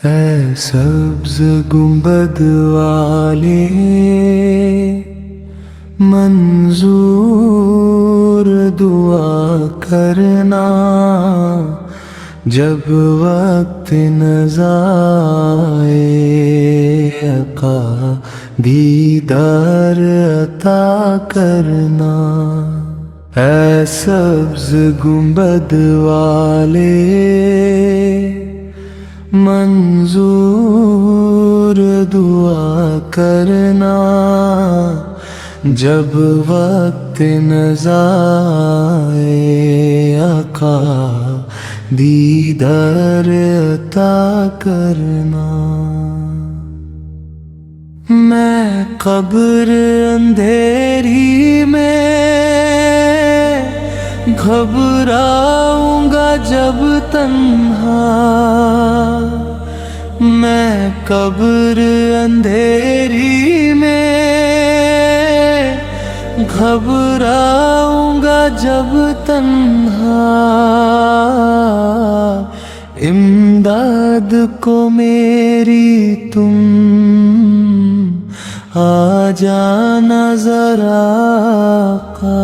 اے سبز گنبد والے منظور دعا کرنا، جب وقت نزائے آقا دیدار عطا کرنا۔ اے سبز گنبد والے منظور دعا کرنا، جب وقت نزائے آقا دیدار عطا کرنا۔ میں قبر اندھیری میں گھبراؤں گا جب تنہا، میں قبر اندھیری میں گھبراؤں گا جب تنہا، امداد کو میری تم آ جانا ذرا آقا۔